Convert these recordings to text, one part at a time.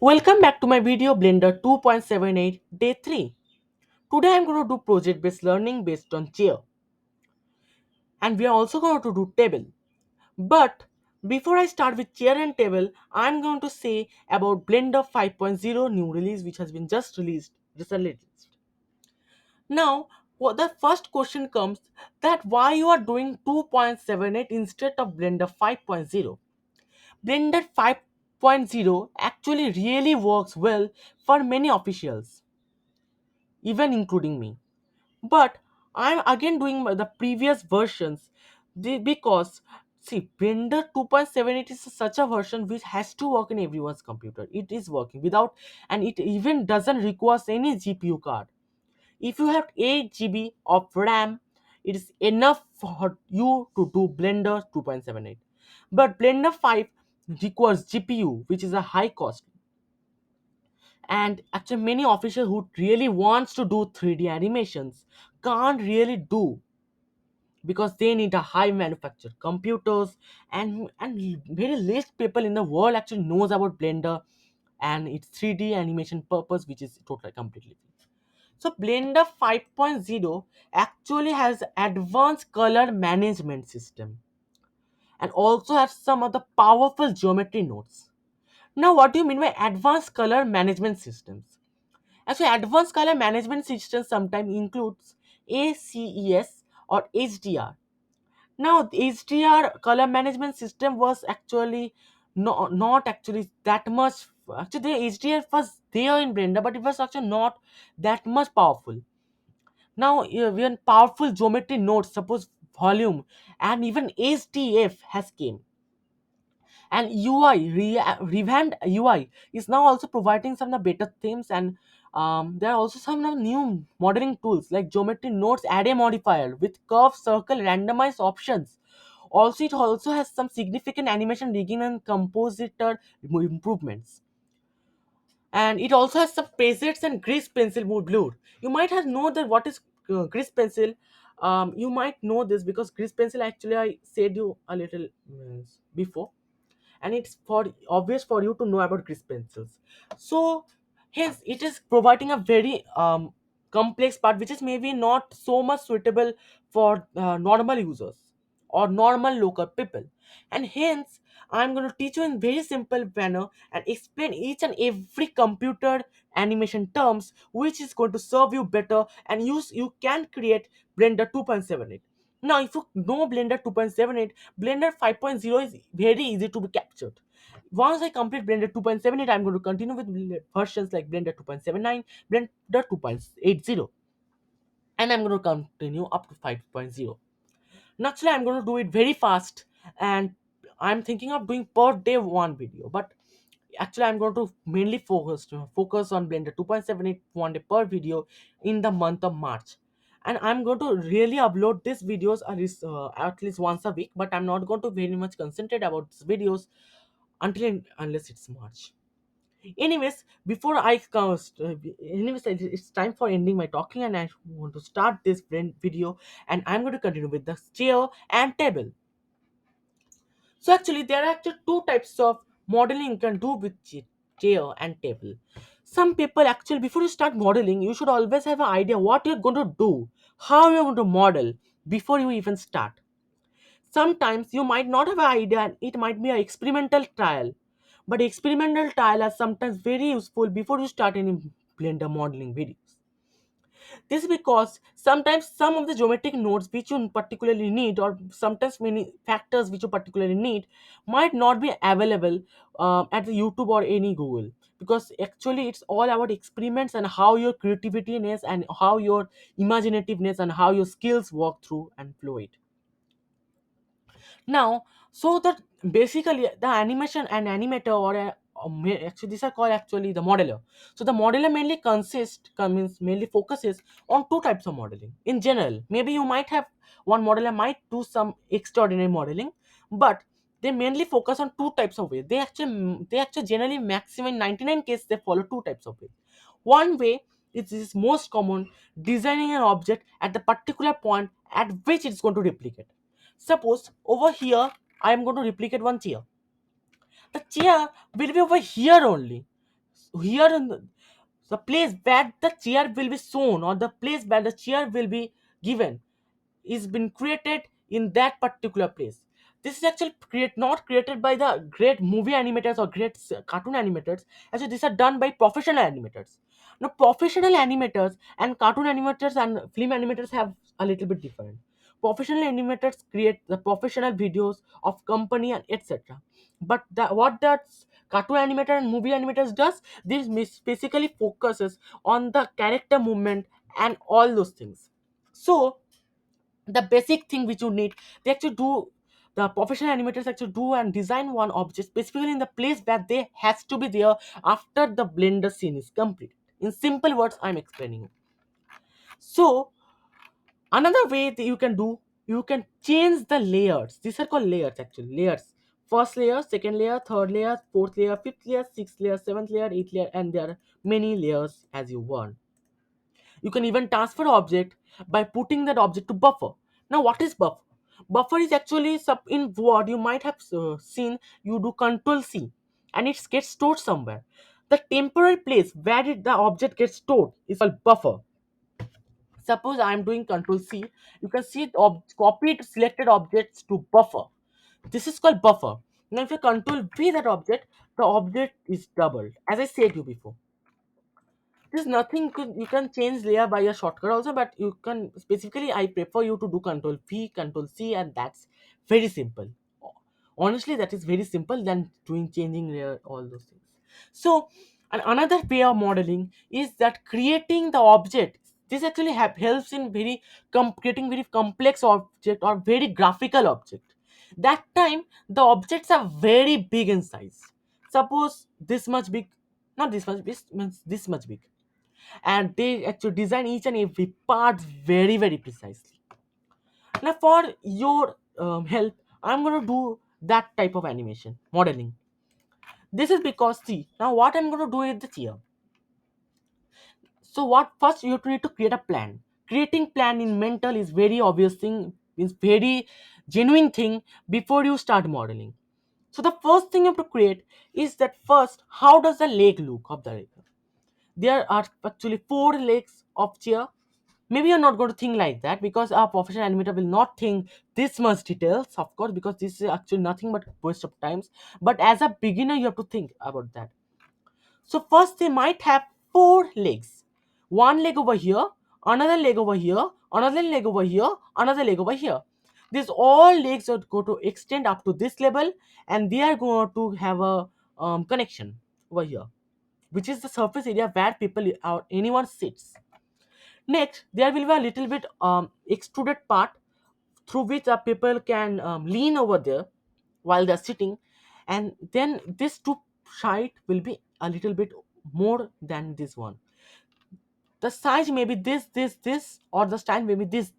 Welcome back to my video Blender 2.78 day 3. Today I'm going to do project based learning based on chair, and we are also going to do table. But before I start with chair and table, I'm going to say about Blender 5.0 new release which has been just released recently. Now, what the first question comes that why you are doing 2.78 instead of Blender 5.0. Blender 5.0 actually really works well for many officials, even including me. But I'm again doing the previous versions because see, Blender 2.78 is such a version which has to work in everyone's computer. It is working without, and it even doesn't require any GPU card. If you have 8 GB of RAM, it is enough for you to do Blender 2.78. But Blender 5 requires GPU, which is a high cost, and actually many officials who really wants to do 3D animations can't really do because they need a high manufactured computers, and very least people in the world actually knows about Blender and its 3D animation purpose, which is totally completely free. So Blender 5.0 actually has advanced color management system and also has some of the powerful geometry nodes. Now what do you mean by advanced color management systems? Actually, advanced color management systems sometimes includes ACES or HDR. Now, the HDR color management system was actually not actually that much. Actually, the HDR was there in Blender, but it was actually not that much powerful. Now, even powerful geometry nodes, suppose volume, and even HDF has came, and revamped UI is now also providing some of the better themes, and there are also some of the new modeling tools like geometry nodes add a modifier with curve circle randomized options. Also, it also has some significant animation rigging and compositor improvements, and it also has some presets and grease pencil mode blur. You might have know that what is grease pencil. You might know this because grease pencil actually I said you a little before, and it's for obvious for you to know about grease pencils. So hence it is providing a very complex part which is maybe not so much suitable for normal users or normal local people, and hence I'm going to teach you in very simple manner and explain each and every computer animation terms which is going to serve you better, and you can create Blender 2.78. Now if you know Blender 2.78, Blender 5.0 is very easy to be captured. Once I complete Blender 2.78, I'm going to continue with versions like Blender 2.79, Blender 2.80, and I'm going to continue up to 5.0. Naturally, I'm going to do it very fast, and I'm thinking of doing per day one video. But actually, I'm going to mainly focus on Blender 2.78 one day per video in the month of March. And I'm going to really upload these videos at least once a week. But I'm not going to very much concentrate about these videos unless it's March. Anyways, before I come, anyways, it's time for ending my talking, and I want to start this video, and I'm going to continue with the chair and table. So actually, there are actually two types of modeling you can do with chair and table. Some people actually, before you start modeling, you should always have an idea what you're going to do, how you're going to model before you even start. Sometimes you might not have an idea, and it might be an experimental trial. But experimental trial are sometimes very useful before you start any Blender modeling videos. This is because sometimes some of the geometric nodes which you particularly need, or sometimes many factors which you particularly need, might not be available at the YouTube or any Google. Because actually, it's all about experiments and how your creativityness and how your imaginativeness and how your skills work through and flow it. Now, so that basically the animation and animator actually these are called actually the modeler. So the modeler means mainly focuses on two types of modeling. In general, maybe you might have one modeler might do some extraordinary modeling, but they mainly focus on two types of ways. They actually generally maximum 99 cases they follow two types of ways. One way is most common, designing an object at the particular point at which it's going to replicate. Suppose over here I am going to replicate one chair. The chair will be over here only. here in the place where the chair will be shown, or the place where the chair will be given, is been created in that particular place. This is actually not created by the great movie animators or great cartoon animators. Actually, these are done by professional animators. Now, professional animators and cartoon animators and film animators have a little bit different. Professional animators create the professional videos of company and etc. But what that cartoon animator and movie animators does, this basically focuses on the character movement and all those things. So the basic thing which you need, they actually do, the professional animators actually do and design one object specifically in the place where they has to be there after the blender scene is complete. In simple words, I'm explaining. So another way that you can do, you can change the layers. These are called layers, actually layers. First layer, second layer, third layer, fourth layer, fifth layer, sixth layer, seventh layer, eighth layer, and there are many layers as you want. You can even transfer object by putting that object to buffer. Now, what is buffer? Buffer is actually in Word you might have seen, you do Control C and it gets stored somewhere. The temporary place where the object gets stored is called buffer. Suppose I am doing Control C, you can see copied selected objects to buffer. This is called buffer. Now, if you Control V that object, the object is doubled. As I said you before, there's nothing you can change layer by a shortcut also, but you can specifically, I prefer you to do Control V, Control C, and that's very simple. Honestly, that is very simple than doing changing layer, all those things. So, and another way of modeling is that creating the object. This actually helps in creating very complex object or very graphical object. That time the objects are very big in size. Suppose this much big, not this much, this means this much big, and they actually design each and every part very precisely. Now for your help, I'm going to do that type of animation modeling. This is because, see, now what I'm going to do is the chair. So what, first you need to create a plan. Creating plan in mental is very obvious thing, is very genuine thing before you start modeling. So the first thing you have to create is that, first, how does the leg look of the leg? There are actually four legs of chair. Maybe you're not going to think like that, because our professional animator will not think this much details, of course, because this is actually nothing but waste of times. But as a beginner, you have to think about that. So first, they might have four legs. One leg over here, another leg over here, another leg over here, another leg over here. These all legs are going to extend up to this level, and they are going to have a connection over here, which is the surface area where people or anyone sits. Next, there will be a little bit extruded part through which people can lean over there while they're sitting, and then this two side will be a little bit more than this one. The size may be this, or the style may be this.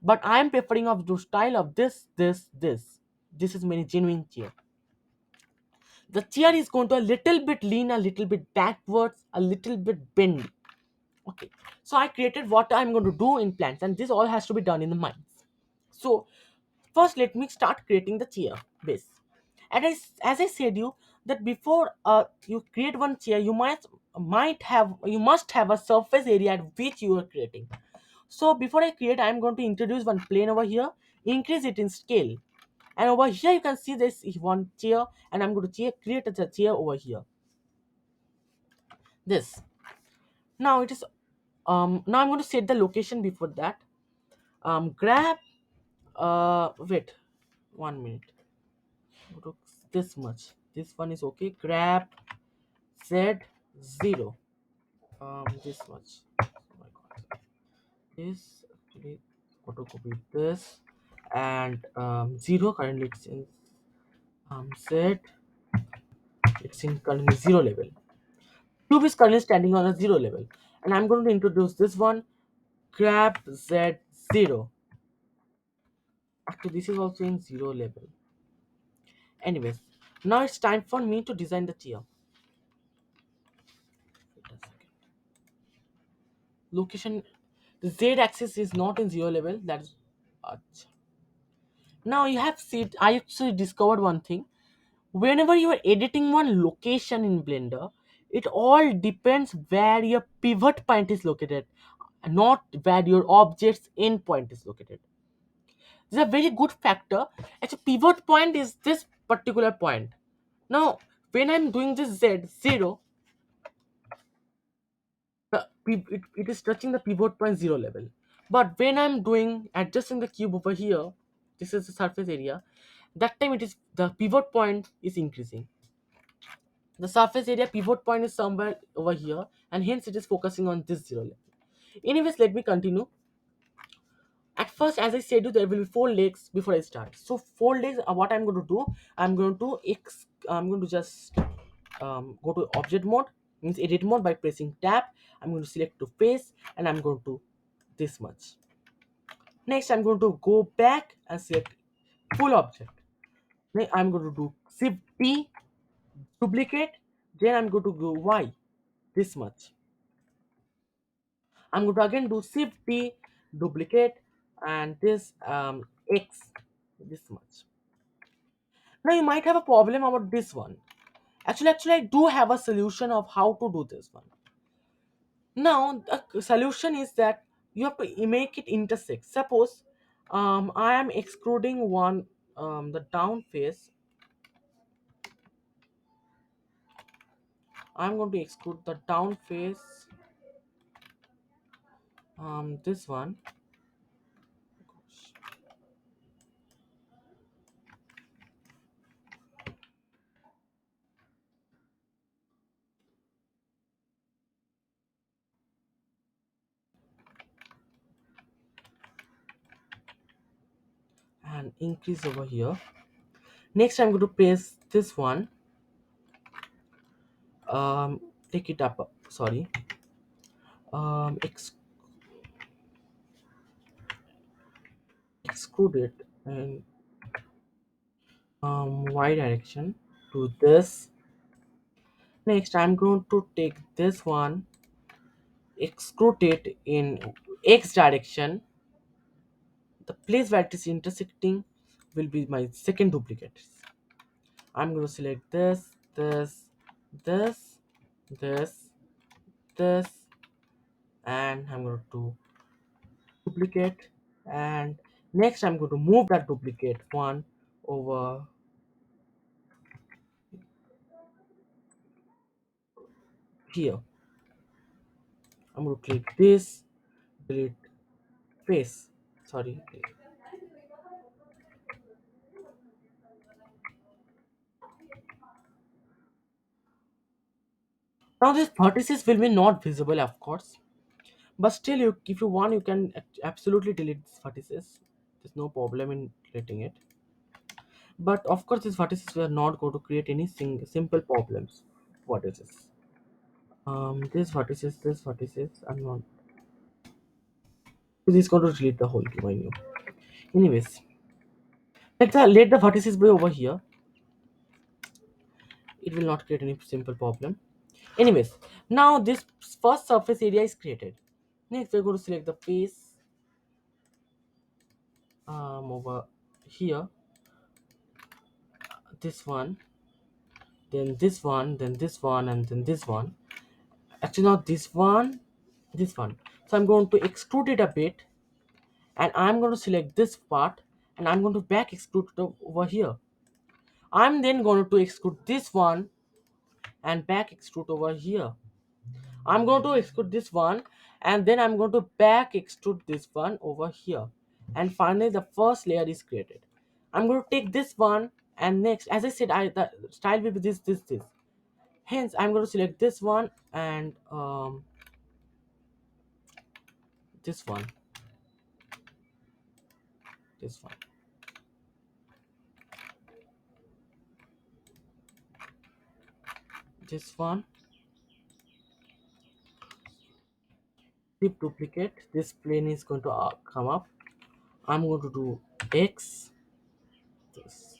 But I am preferring of the style of this. This is very genuine chair. The chair is going to a little bit lean, a little bit backwards, a little bit bend. Okay, so I created what I'm going to do in plants, and this all has to be done in the minds. So first, let me start creating the chair base. And as I said you, that before you create one chair, you must have a surface area at which you are creating. So before I create, I'm going to introduce one plane over here, increase it in scale, and over here you can see this is one chair, and I'm going to create a chair over here. This, now it is now I'm going to set the location before that. Grab, wait 1 minute. Looks this much, this one is okay. Grab z0, this much. Oh my god, this actually photocopy this, and 0 currently it's in z, it's in currently 0 level. Cube is currently standing on a 0 level, and I'm going to introduce this one. Grab z0. Actually, this is also in 0 level. Anyways, now it's time for me to design the chair. Wait a second. Location, the z axis is not in 0 level. That is, Achha. Now you have seen, I actually discovered one thing. Whenever you are editing one location in Blender, It all depends where your pivot point is located, not where your object's endpoint is located. This is a very good factor. Actually, pivot point is this particular point. Now, when I'm doing this Z0, it is touching the pivot point 0 level. But when I'm doing adjusting the cube over here, this is the surface area, that time it is the pivot point is increasing. The surface area pivot point is somewhere over here, and hence it is focusing on this 0 level. Anyways, let me continue. At first, as I said, there will be four legs before I start. So four legs. What I'm going to do, I'm going to just go to object mode, means edit mode, by pressing tab. I'm going to select to face, and I'm going to this much. Next, I'm going to go back and select full object. Then I'm going to do Shift D, duplicate. Then I'm going to go Y, this much. I'm going to again do Shift D, duplicate, and this X, this much. Now you might have a problem about this one. Actually, I do have a solution of how to do this one. Now the solution is that you have to make it intersect. Suppose I am excluding one, the down face. I'm going to exclude the down face, this one, and increase over here. Next, I'm going to press this one, take it up. Sorry, um, ex- exclude it in y direction to this. Next, I'm going to take this one, extrude it in x direction. The place where it is intersecting will be my second duplicate. I'm going to select this, this, this, and I'm going to duplicate. And next, I'm going to move that duplicate one over here. I'm going to click this, delete face. Sorry. Now this vertices will be not visible, of course, but still, if you want, you can absolutely delete this vertices. There's no problem in deleting it. But of course, these vertices were not going to create any simple problems. What is this? This vertices, I'm not. This is going to delete the whole game, I know. Anyways, let the vertices be over here. It will not create any simple problem. Anyways, now this first surface area is created. Next, we're going to select the face, over here. This one, then this one, then this one, and then this one. Actually, not this one, this one. So I'm going to extrude it a bit, and I'm going to select this part, and I'm going to back extrude it over here. I'm then going to extrude this one and back extrude over here. I'm going to extrude this one, and then I'm going to back extrude this one over here. And finally, the first layer is created. I'm going to take this one, and next, as I said, the style will be this. Hence, I'm going to select this one and this one, this one, this one. Keep duplicate. This plane is going to come up. I'm going to do X. This.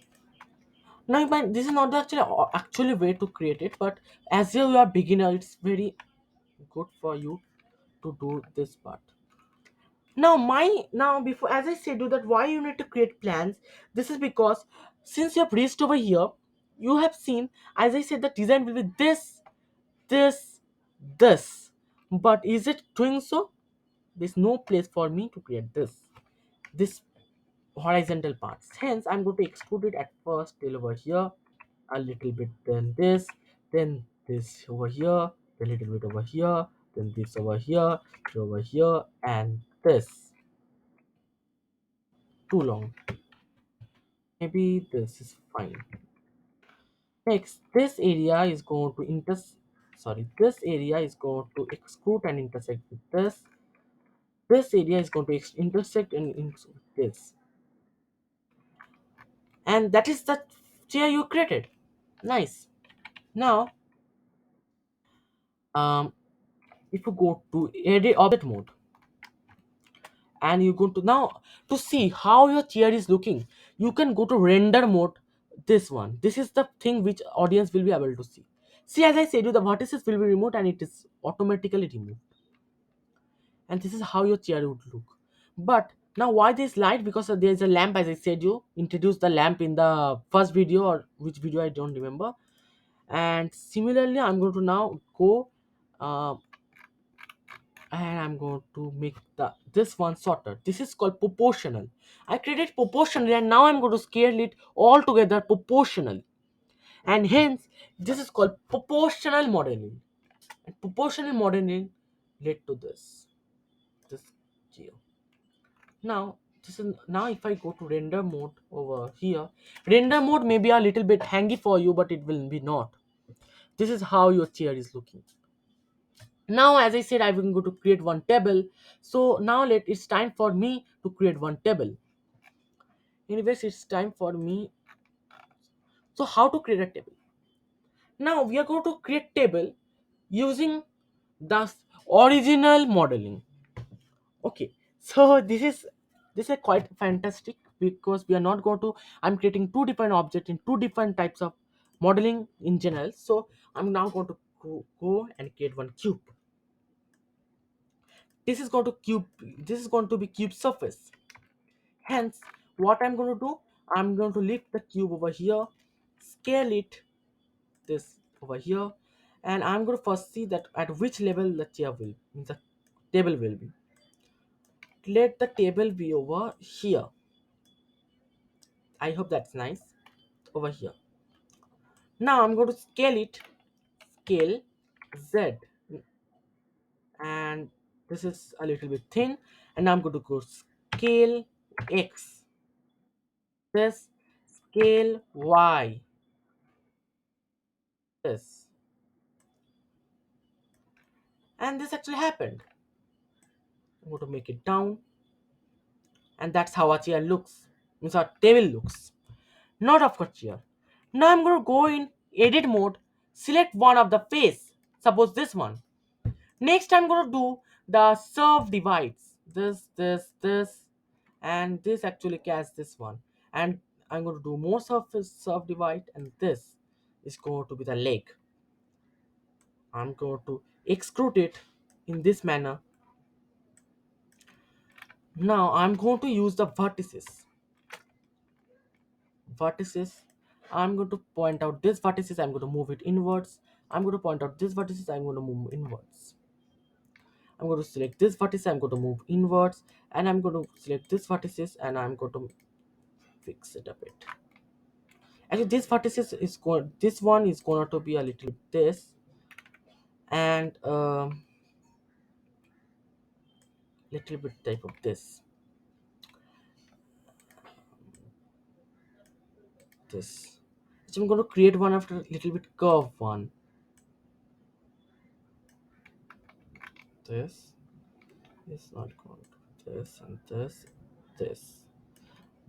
Now, this is not the actually way to create it, but as you are beginner, it's very good for you to do this part. Now before, as I said, do that why you need to create plans. This is because since you have reached over here, you have seen, as I said, the design will be this this, this. But is it doing so? There's no place for me to create this horizontal parts. Hence, I'm going to extrude it at first till over here, a little bit, then this over here, a little bit over here, then this over here, and this. Too long. Maybe this is fine. Next, this area is going to this area is going to extrude and intersect with this. This area is going to intersect and with this. And that is the chair you created. Nice. Now, um, if you go to edit object mode, and you go to now to see how your chair is looking, you can go to render mode. This one, this is the thing which audience will be able to see. As I said you, the vertices will be removed and it is automatically removed, and this is how your chair would look. But now why this light? Because there is a lamp. As I said, you introduced the lamp in the first video, or which video I don't remember. And similarly, I'm going to now go, uh, and I'm going to make this one shorter. This is called proportional. I created proportionally, and now I'm going to scale it all together proportionally, and hence this is called proportional modeling. And proportional modeling led to this geo. Now this is now if I go to render mode over here, render mode may be a little bit hangy for you, but it will be not. This is how your chair is looking. Now, as I said, I'm going to create one table. So now it's time for me to create one table. Anyways, it's time for me. So how to create a table? Now we are going to create table using the original modeling. Okay, so this is quite fantastic because we are not going to. I'm creating two different objects in two different types of modeling in general. So I'm now going to go and create one cube. This is going to be cube surface. Hence, what I'm going to do, I'm going to lift the cube over here, scale it this over here, and I'm going to first see that at which level the chair will, means the table will be. Let the table be over here. I hope that's nice. Over here. Now I'm going to scale it, scale Z, and this is a little bit thin, and I'm going to go scale X, this scale Y, this, and this actually happened. I'm going to make it down, and that's how a chair looks. Means our table looks. Not of course chair. Now I'm going to go in edit mode, select one of the face. Suppose this one. Next I'm going to do the serve divides. This, and this actually casts this one. And I'm going to do more surface serve divide, and this is going to be the leg. I'm going to extrude it in this manner. Now I'm going to use the vertices. I'm going to point out this vertices. I'm going to move it inwards. I'm going to point out this vertices. I'm going to move inwards. I'm going to select this vertex. I'm going to move inwards, and I'm going to select this vertices, and I'm going to fix it a bit. Actually, this vertices is going. This one is going to be a little bit this, and little bit type of this. This. So I'm going to create one after a little bit curve one. This is not going to this and this.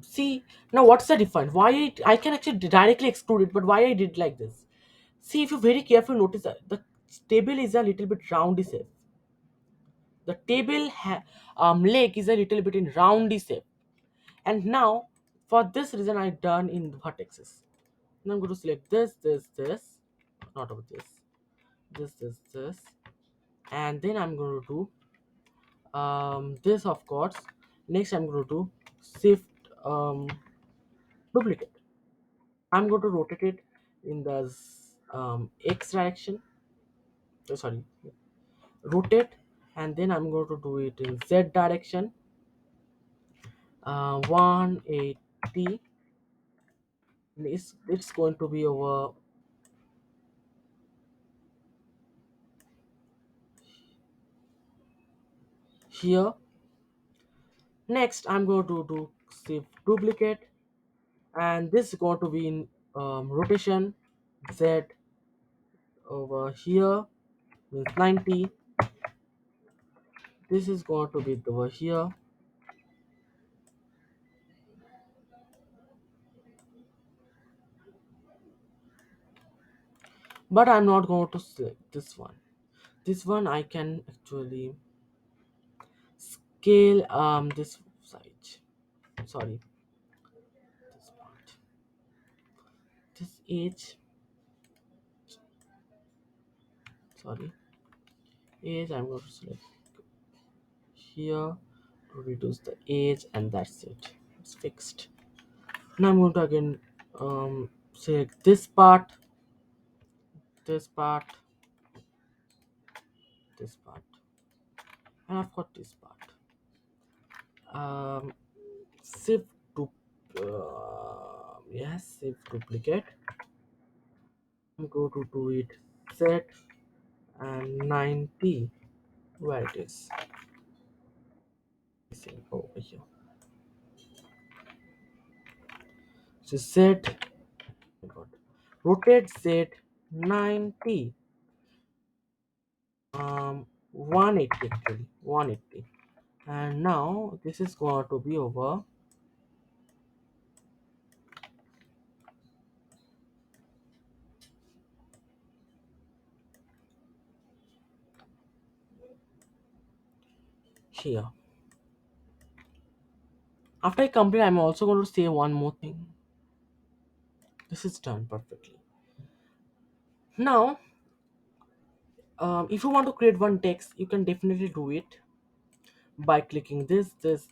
See, now what's the difference? I can actually directly exclude it, but why I did like this? See, if you very carefully notice that the table is a little bit roundy shape. The table leg is a little bit in roundy shape. And now, for this reason, I done in vertexes. Now I'm going to select this, not over this, and then I'm going to do this, of course. Next, I'm going to do shift duplicate. I'm going to rotate it in the x direction. sorry, rotate, and then I'm going to do it in Z direction, 180. It's going to be over here. Next, I'm going to do shift duplicate, and this is going to be in rotation Z over here, means 90. This is going to be over here, but I'm not going to select this one. This one I can actually scale this side. Sorry, this part, this edge. Sorry, edge. I'm going to select here to reduce the edge, and that's it. It's fixed. Now I'm going to again select this part, this part, and I've got this part. Um, shift to yes, shift duplicate. I'm going to do it set and 90 where it is. See over here. So set, oh God. Rotate set 90, 180 actually, 180. And now this is going to be over here. After I complete, I'm also going to say one more thing. This is done perfectly. Now, if you want to create one text, you can definitely do it by clicking this, this,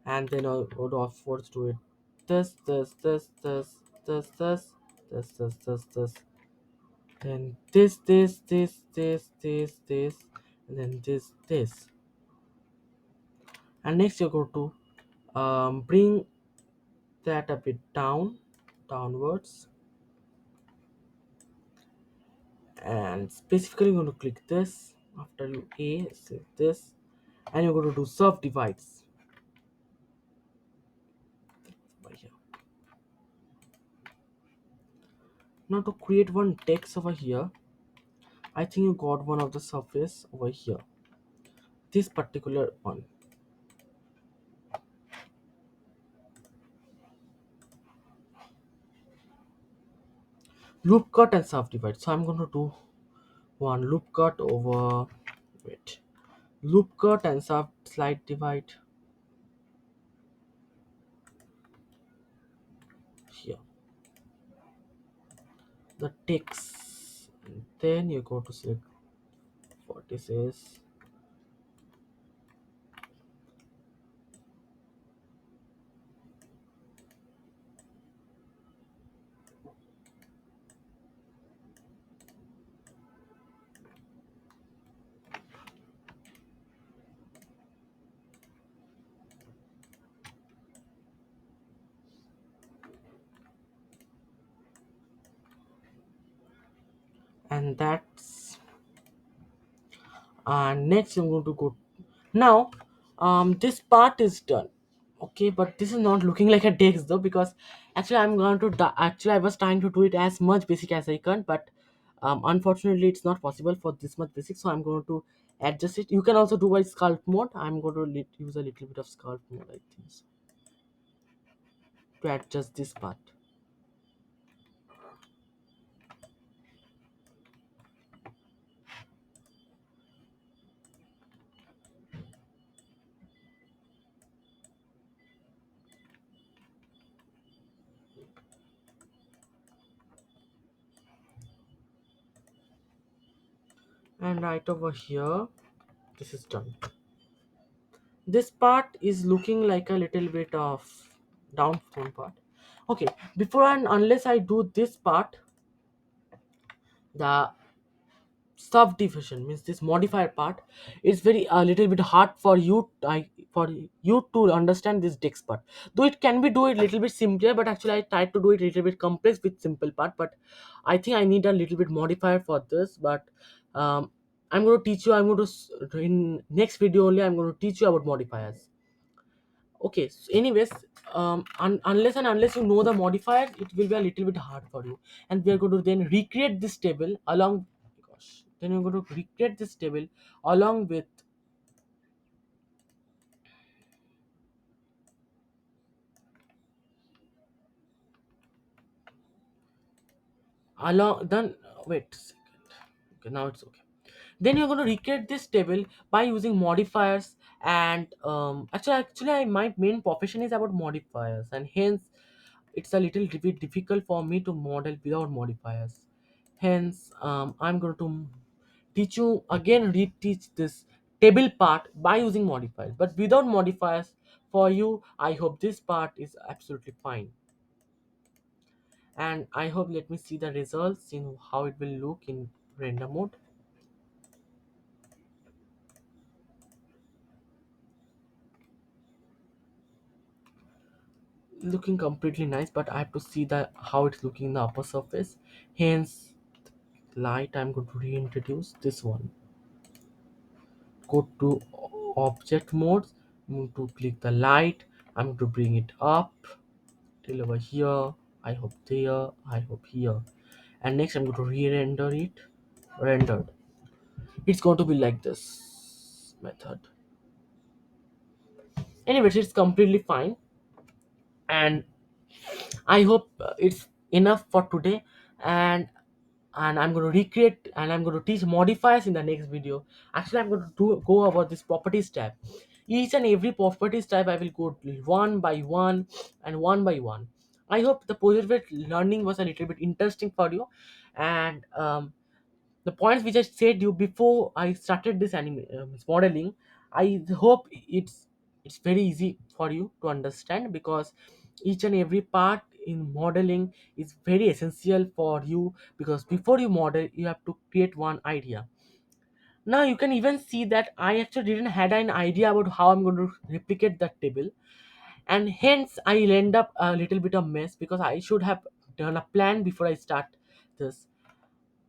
and then I would of course do it this, then this, and then this, and next you go to bring that a bit downwards, and specifically you're going to click this after you select this, and you're going to do sub divides by here. Now to create one text over here, I think you got one of the surface over here, this particular one. Loop cut and subdivide. So I'm going to do one loop cut over, wait, loop cut and slide divide here. The text. And then you go to select what this is. And that's, and next I'm going to go now. This part is done, okay, but this is not looking like a text though, because actually I'm going to actually I was trying to do it as much basic as I can, but unfortunately it's not possible for this much basic, so I'm going to adjust it. You can also do by sculpt mode. I'm going to use a little bit of sculpt mode, I think so, to adjust this part. And right over here, this is done. This part is looking like a little bit of down tone part. Okay, before and unless I do this part, the subdivision means this modifier part is very a little bit hard for you, for you to understand this text part. Though it can be do it little bit simpler, but actually I tried to do it little bit complex with simple part. But I think I need a little bit modifier for this. But I'm going to teach you. In next video only I'm going to teach you about modifiers. Okay, so anyways, unless and unless you know the modifier, it will be a little bit hard for you. And we are going to then recreate this table along, gosh, then we're going to recreate this table along with, along then, wait a second. Okay, now it's okay. Then you're going to recreate this table by using modifiers. And actually my main profession is about modifiers, and hence it's a little bit difficult for me to model without modifiers. Hence I'm going to teach you again, reteach this table part by using modifiers, but without modifiers. For you, I hope this part is absolutely fine. And I hope, let me see the results in how it will look in render mode. Looking completely nice, but I have to see the how it's looking in the upper surface. Hence light, I'm going to reintroduce this one. Go to object mode, I'm going to click the light, I'm going to bring it up till over here. I hope there, I hope here. And next I'm going to re-render it. Rendered, it's going to be like this method. Anyways, it's completely fine. And I hope it's enough for today. And I'm going to recreate and I'm going to teach modifiers in the next video. Actually, I'm going to go over this properties tab. Each and every properties tab I will go one by one and one by one. I hope the project learning was a little bit interesting for you. And the points which I said you before I started this modeling, I hope it's very easy for you to understand, because each and every part in modeling is very essential for you, because before you model you have to create one idea. Now you can even see that I actually didn't had an idea about how I'm going to replicate that table, and hence I'll end up a little bit of mess, because I should have done a plan before I start this.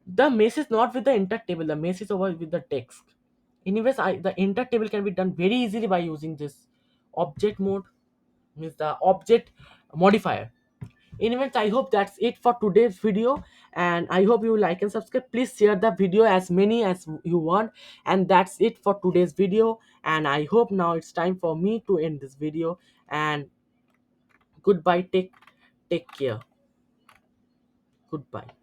The mess is not with the enter table, the mess is over with the text. Anyways, the enter table can be done very easily by using this object mode, means the object modifier. Anyways, I hope that's it for today's video, and I hope you like and subscribe. Please share the video as many as you want. And that's it for today's video, and I hope now it's time for me to end this video. And goodbye, take care. Goodbye.